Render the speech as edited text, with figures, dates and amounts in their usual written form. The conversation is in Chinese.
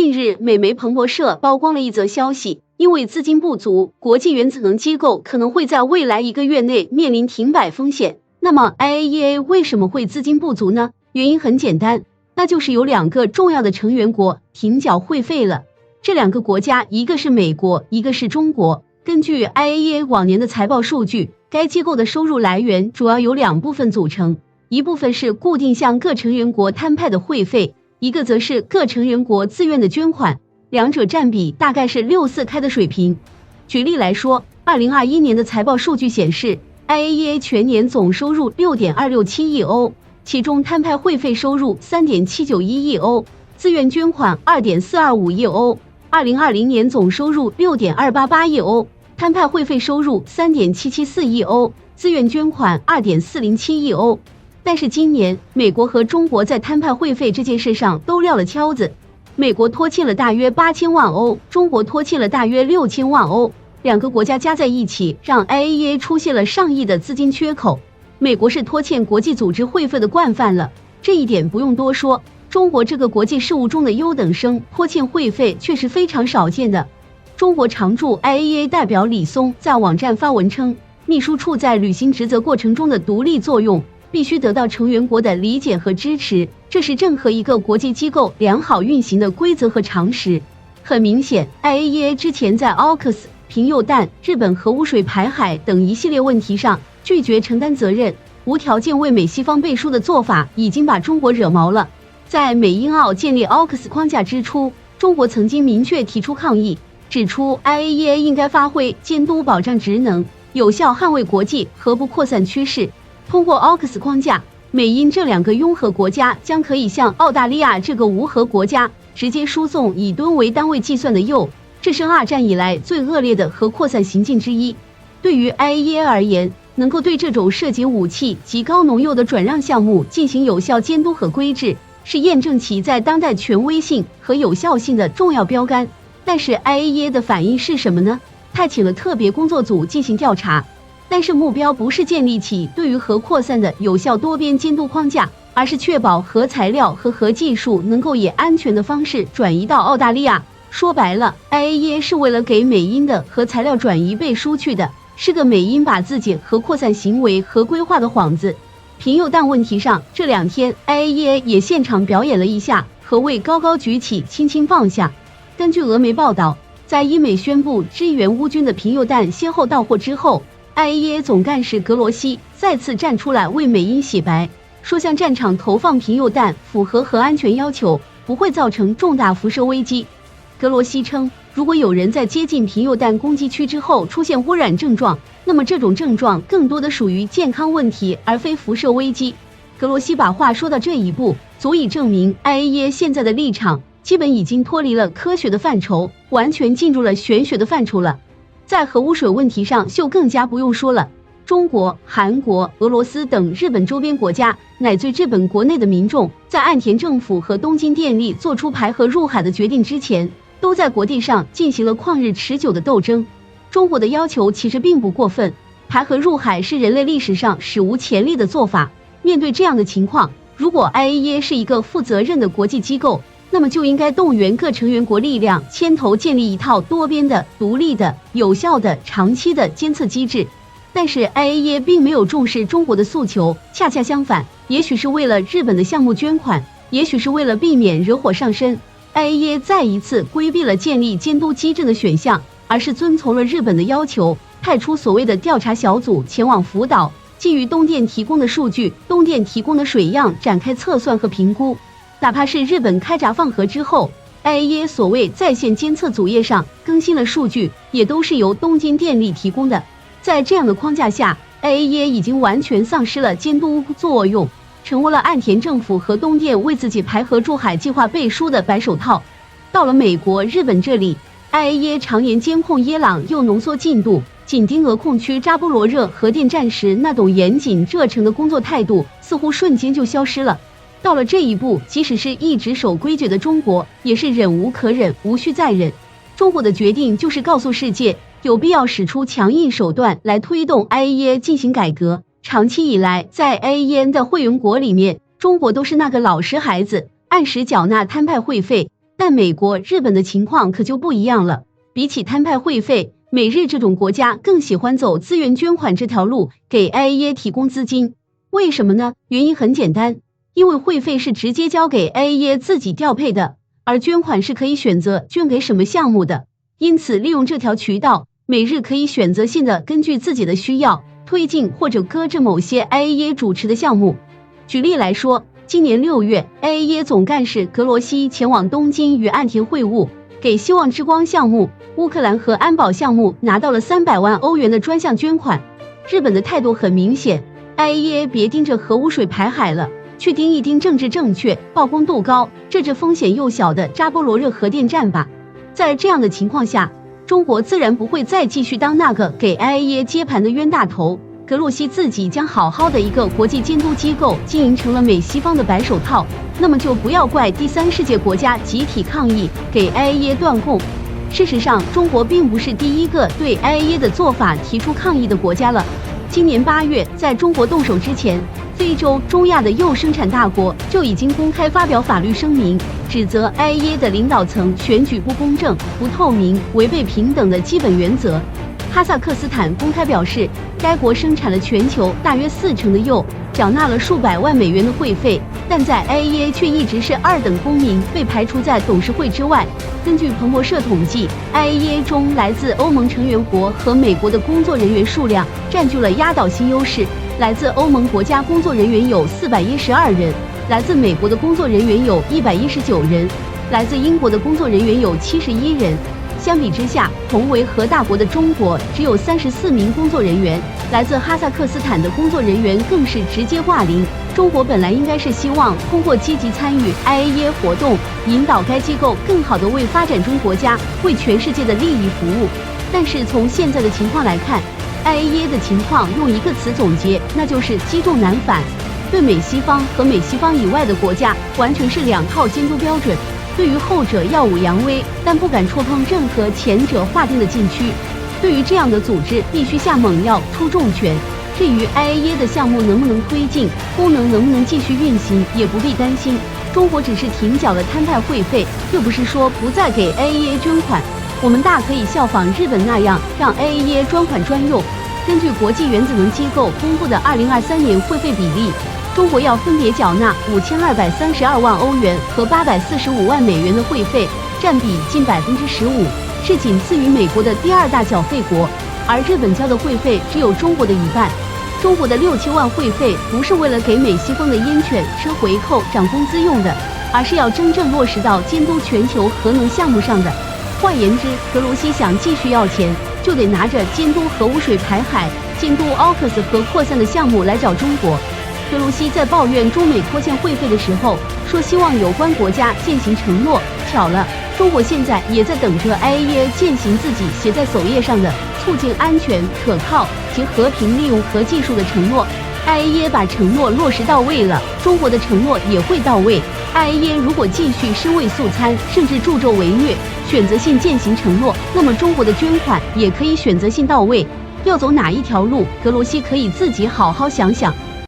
近日，美媒彭博社曝光了一则消息，因为资金不足，国际原子能机构可能会在未来1个月内面临停摆风险。那么 IAEA 为什么会资金不足呢？原因很简单，那就是有2个重要的成员国停缴会费了。这2个国家，一个是美国，一个是中国。根据 IAEA 往年的财报数据，该机构的收入来源主要由2部分组成，一部分是固定向各成员国摊派的会费，一个则是各成员国自愿的捐款，两者占比大概是6:4开的水平。举例来说，2021年的财报数据显示 ，IAEA 全年总收入6.267亿欧，其中摊派会费收入3.791亿欧，自愿捐款2.425亿欧。2020年总收入6.288亿欧，摊派会费收入3.774亿欧，自愿捐款2.407亿欧。但是今年，美国和中国在摊派会费这件事上都撂了挑子，美国拖欠了大约8000万欧，中国拖欠了大约6000万欧，2个国家加在一起，让 IAEA 出现了上亿的资金缺口。美国是拖欠国际组织会费的惯犯了，这一点不用多说。中国这个国际事务中的优等生拖欠会费却是非常少见的。中国常驻 IAEA 代表李松在网站发文称，秘书处在履行职责过程中的独立作用必须得到成员国的理解和支持，这是任何一个国际机构良好运行的规则和常识。很明显 ，IAEA 之前在 AUKUS、贫铀弹、日本核污水排海等一系列问题上拒绝承担责任，无条件为美西方背书的做法已经把中国惹毛了。在美英澳建立 AUKUS 框架之初，中国曾经明确提出抗议，指出 IAEA 应该发挥监督保障职能，有效捍卫国际核不扩散趋势。通过 AUKUS 框架，美英这2个拥核国家将可以向澳大利亚这个无核国家直接输送以吨为单位计算的铀，这是2战以来最恶劣的核扩散行径之一。对于 IAEA 而言，能够对这种涉及武器及高浓铀的转让项目进行有效监督和规制，是验证其在当代权威性和有效性的重要标杆。但是 IAEA 的反应是什么呢？他请了特别工作组进行调查，但是目标不是建立起对于核扩散的有效多边监督框架，而是确保核材料和核技术能够以安全的方式转移到澳大利亚。说白了 ，IAEA 是为了给美英的核材料转移背书去的，是个美英把自己核扩散行为合规化的幌子。贫铀弹问题上，这2天 IAEA 也现场表演了一下何谓高高举起，轻轻放下。根据俄媒报道，在英美宣布支援乌军的贫铀弹先后到货之后， IAEA 总干事格罗西再次站出来为美英洗白，说向战场投放贫铀弹符合核安全要求，不会造成重大辐射危机。格罗西称，如果有人在接近贫铀弹攻击区之后出现污染症状，那么这种症状更多的属于健康问题，而非辐射危机。格罗西把话说到这一步，足以证明 IAEA 现在的立场基本已经脱离了科学的范畴，完全进入了玄学的范畴了。在核污水问题上就更加不用说了，中国、韩国、俄罗斯等日本周边国家，乃至日本国内的民众，在岸田政府和东京电力做出排核入海的决定之前，都在国际上进行了旷日持久的斗争。中国的要求其实并不过分，排核入海是人类历史上史无前例的做法。面对这样的情况，如果 IAEA 是一个负责任的国际机构，那么就应该动员各成员国力量，牵头建立一套多边的、独立的、有效的、长期的监测机制。但是 IAEA 并没有重视中国的诉求，恰恰相反，也许是为了日本的项目捐款，也许是为了避免惹火上身， IAEA 再一次规避了建立监督机制的选项，而是遵从了日本的要求，派出所谓的调查小组前往福岛，基于东电提供的数据、东电提供的水样展开测算和评估。哪怕是日本开闸放核之后， IAEA 所谓在线监测组页上更新了数据，也都是由东京电力提供的。在这样的框架下， IAEA 已经完全丧失了监督作用，成为了岸田政府和东电为自己排核驻海计划背书的白手套。到了美国、日本这里， IAEA 常年监控耶朗又浓缩进度，紧盯俄控区扎波罗热核电站时那种严谨热诚的工作态度似乎瞬间就消失了。到了这一步，即使是一直守规矩的中国，也是忍无可忍，无需再忍。中国的决定就是告诉世界，有必要使出强硬手段来推动 IAEA 进行改革。长期以来，在 IAEA 的会员国里面，中国都是那个老实孩子，按时缴纳摊派会费，但美国、日本的情况可就不一样了。比起摊派会费，美日这种国家更喜欢走资源捐款这条路，给 IAEA 提供资金。为什么呢？原因很简单，因为会费是直接交给 IAEA 自己调配的，而捐款是可以选择捐给什么项目的。因此，利用这条渠道，美日可以选择性的根据自己的需要，推进或者搁置某些 IAEA 主持的项目。举例来说，今年6月 ，IAEA 总干事格罗西前往东京与岸田会晤，给希望之光项目、乌克兰和安保项目拿到了300万欧元的专项捐款。日本的态度很明显 ，IAEA 别盯着核污水排海了，去盯一盯政治正确、曝光度高、这风险又小的扎波罗热核电站吧。在这样的情况下，中国自然不会再继续当那个给 IAEA 接盘的冤大头。格洛西自己将好好的一个国际监督机构经营成了美西方的白手套，那么就不要怪第三世界国家集体抗议，给 IAEA 断供。事实上，中国并不是第一个对 IAEA 的做法提出抗议的国家了。今年8月，在中国动手之前，非洲、中亚的铀生产大国就已经公开发表法律声明，指责 IAEA 的领导层选举不公正、不透明，违背平等的基本原则。哈萨克斯坦公开表示，该国生产了全球大约40%的铀，缴纳了数百万美元的会费，但在 IAEA 却一直是2等公民，被排除在董事会之外。根据彭博社统计 ，IAEA 中来自欧盟成员国和美国的工作人员数量占据了压倒性优势，来自欧盟国家工作人员有412人，来自美国的工作人员有119人，来自英国的工作人员有71人。相比之下，同为核大国的中国只有34名工作人员，来自哈萨克斯坦的工作人员更是直接挂零。中国本来应该是希望通过积极参与 IAEA 活动，引导该机构更好地为发展中国家、为全世界的利益服务。但是从现在的情况来看， IAEA 的情况用一个词总结，那就是积重难返。对美西方和美西方以外的国家，完全是2套监督标准。对于后者耀武扬威，但不敢触碰任何前者划定的禁区。对于这样的组织，必须下猛药、出重拳。至于 IAEA 的项目能不能推进，功能能不能继续运行，也不必担心。中国只是停缴了摊派会费，又不是说不再给 IAEA 捐款。我们大可以效仿日本那样，让 IAEA 专款专用。根据国际原子能机构公布的2023年会费比例，中国要分别缴纳5232万欧元和845万美元的会费，占比近15%，是仅次于美国的第2大缴费国。而日本交的会费只有中国的1半。中国的6-7万会费不是为了给美西方的烟犬吃回扣、涨工资用的，而是要真正落实到监督全球核能项目上的。换言之，格罗西想继续要钱，就得拿着监督核污水排海、监督 AUKUS 核扩散的项目来找中国。格罗西在抱怨中美拖欠会费的时候，说希望有关国家践行承诺。巧了，中国现在也在等着 IAEA 践行自己写在首页上的促进安全、可靠及和平利用核技术的承诺。IAEA 把承诺落实到位了，中国的承诺也会到位。IAEA 如果继续尸位素餐，甚至助纣为虐，选择性践行承诺，那么中国的捐款也可以选择性到位。要走哪一条路，格罗西可以自己好好想想。